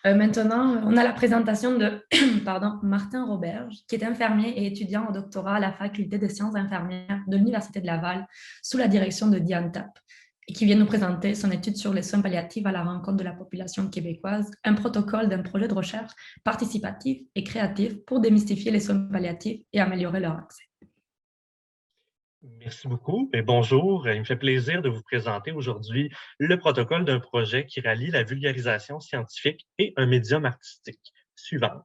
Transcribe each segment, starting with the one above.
Maintenant, on a la présentation de pardon, Martin Roberge, qui est infirmier et étudiant au doctorat à la faculté des sciences infirmières de l'Université de Laval, sous la direction de Diane Tap, et qui vient nous présenter son étude sur les soins palliatifs à la rencontre de la population québécoise, un protocole d'un projet de recherche participatif et créatif pour démystifier les soins palliatifs et améliorer leur accès. Merci beaucoup et bonjour. Il me fait plaisir de vous présenter aujourd'hui le protocole d'un projet qui rallie la vulgarisation scientifique et un médium artistique. Suivante.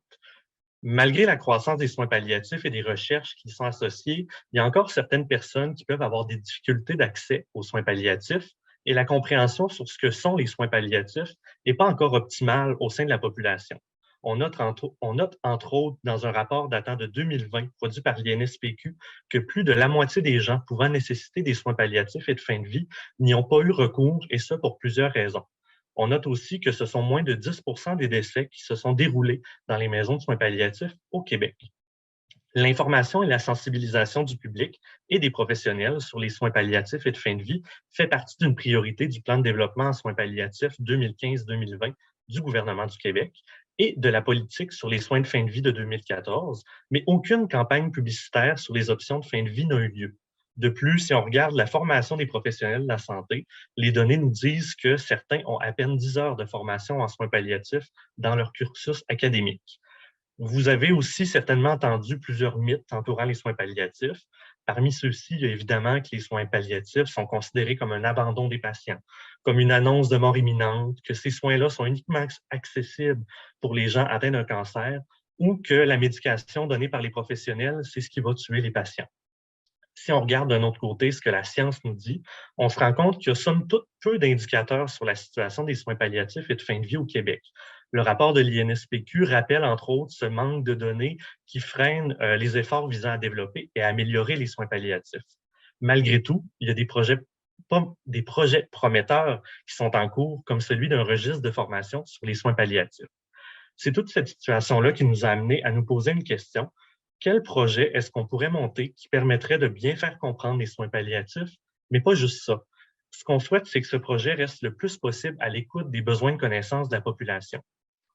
Malgré la croissance des soins palliatifs et des recherches qui y sont associées, il y a encore certaines personnes qui peuvent avoir des difficultés d'accès aux soins palliatifs et la compréhension sur ce que sont les soins palliatifs n'est pas encore optimale au sein de la population. On note entre autres dans un rapport datant de 2020 produit par l'INSPQ que plus de la moitié des gens pouvant nécessiter des soins palliatifs et de fin de vie n'y ont pas eu recours, et ce pour plusieurs raisons. On note aussi que ce sont moins de 10 des décès qui se sont déroulés dans les maisons de soins palliatifs au Québec. L'information et la sensibilisation du public et des professionnels sur les soins palliatifs et de fin de vie fait partie d'une priorité du plan de développement en soins palliatifs 2015-2020 du gouvernement du Québec et de la politique sur les soins de fin de vie de 2014, mais aucune campagne publicitaire sur les options de fin de vie n'a eu lieu. De plus, si on regarde la formation des professionnels de la santé, les données nous disent que certains ont à peine 10 heures de formation en soins palliatifs dans leur cursus académique. Vous avez aussi certainement entendu plusieurs mythes entourant les soins palliatifs. Parmi ceux-ci, il y a évidemment que les soins palliatifs sont considérés comme un abandon des patients, comme une annonce de mort imminente, que ces soins-là sont uniquement accessibles pour les gens atteints d'un cancer ou que la médication donnée par les professionnels, c'est ce qui va tuer les patients. Si on regarde d'un autre côté ce que la science nous dit, on se rend compte qu'il y a somme toute peu d'indicateurs sur la situation des soins palliatifs et de fin de vie au Québec. Le rapport de l'INSPQ rappelle entre autres ce manque de données qui freine les efforts visant à développer et à améliorer les soins palliatifs. Malgré tout, il y a des projets prometteurs qui sont en cours, comme celui d'un registre de formation sur les soins palliatifs. C'est toute cette situation-là qui nous a amené à nous poser une question. Quel projet est-ce qu'on pourrait monter qui permettrait de bien faire comprendre les soins palliatifs, mais pas juste ça? Ce qu'on souhaite, c'est que ce projet reste le plus possible à l'écoute des besoins de connaissance de la population.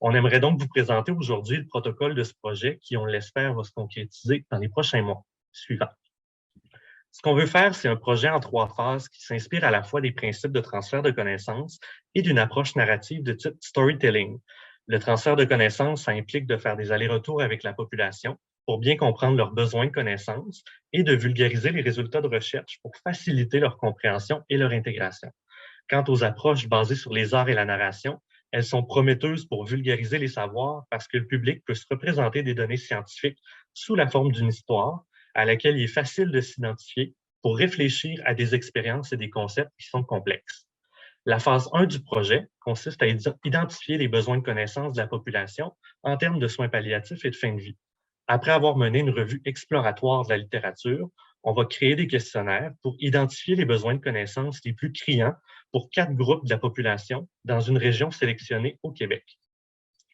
On aimerait donc vous présenter aujourd'hui le protocole de ce projet qui, on l'espère, va se concrétiser dans les prochains mois suivants. Ce qu'on veut faire, c'est un projet en 3 phases qui s'inspire à la fois des principes de transfert de connaissances et d'une approche narrative de type storytelling. Le transfert de connaissances, ça implique de faire des allers-retours avec la population pour bien comprendre leurs besoins de connaissances et de vulgariser les résultats de recherche pour faciliter leur compréhension et leur intégration. Quant aux approches basées sur les arts et la narration, elles sont prometteuses pour vulgariser les savoirs parce que le public peut se représenter des données scientifiques sous la forme d'une histoire à laquelle il est facile de s'identifier pour réfléchir à des expériences et des concepts qui sont complexes. La phase 1 du projet consiste à identifier les besoins de connaissance de la population en termes de soins palliatifs et de fin de vie. Après avoir mené une revue exploratoire de la littérature, on va créer des questionnaires pour identifier les besoins de connaissance les plus criants pour 4 groupes de la population dans une région sélectionnée au Québec.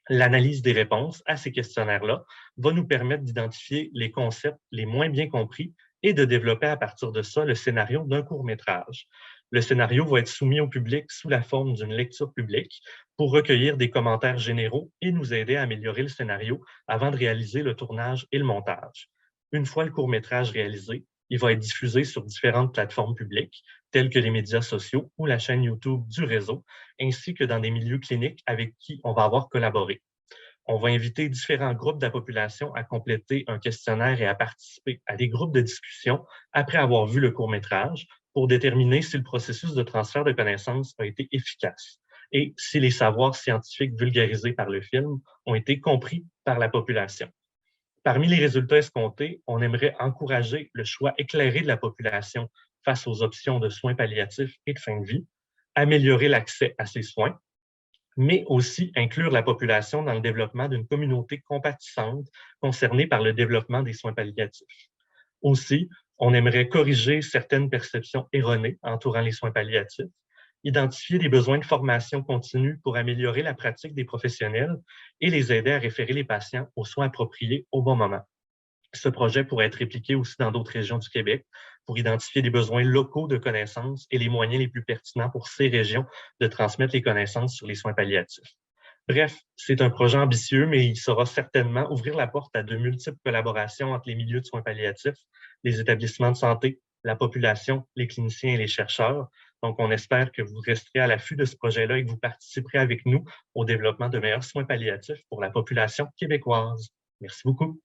L'analyse des réponses à ces questionnaires-là va nous permettre d'identifier les concepts les moins bien compris et de développer à partir de ça le scénario d'un court-métrage. Le scénario va être soumis au public sous la forme d'une lecture publique pour recueillir des commentaires généraux et nous aider à améliorer le scénario avant de réaliser le tournage et le montage. Une fois le court-métrage réalisé, il va être diffusé sur différentes plateformes publiques, telles que les médias sociaux ou la chaîne YouTube du réseau, ainsi que dans des milieux cliniques avec qui on va avoir collaboré. On va inviter différents groupes de la population à compléter un questionnaire et à participer à des groupes de discussion après avoir vu le court-métrage pour déterminer si le processus de transfert de connaissances a été efficace et si les savoirs scientifiques vulgarisés par le film ont été compris par la population. Parmi les résultats escomptés, on aimerait encourager le choix éclairé de la population face aux options de soins palliatifs et de fin de vie, améliorer l'accès à ces soins, mais aussi inclure la population dans le développement d'une communauté compatissante concernée par le développement des soins palliatifs. Aussi, on aimerait corriger certaines perceptions erronées entourant les soins palliatifs, identifier les besoins de formation continue pour améliorer la pratique des professionnels et les aider à référer les patients aux soins appropriés au bon moment. Ce projet pourrait être répliqué aussi dans d'autres régions du Québec pour identifier les besoins locaux de connaissances et les moyens les plus pertinents pour ces régions de transmettre les connaissances sur les soins palliatifs. Bref, c'est un projet ambitieux, mais il saura certainement ouvrir la porte à de multiples collaborations entre les milieux de soins palliatifs, les établissements de santé, la population, les cliniciens et les chercheurs. Donc, on espère que vous resterez à l'affût de ce projet-là et que vous participerez avec nous au développement de meilleurs soins palliatifs pour la population québécoise. Merci beaucoup.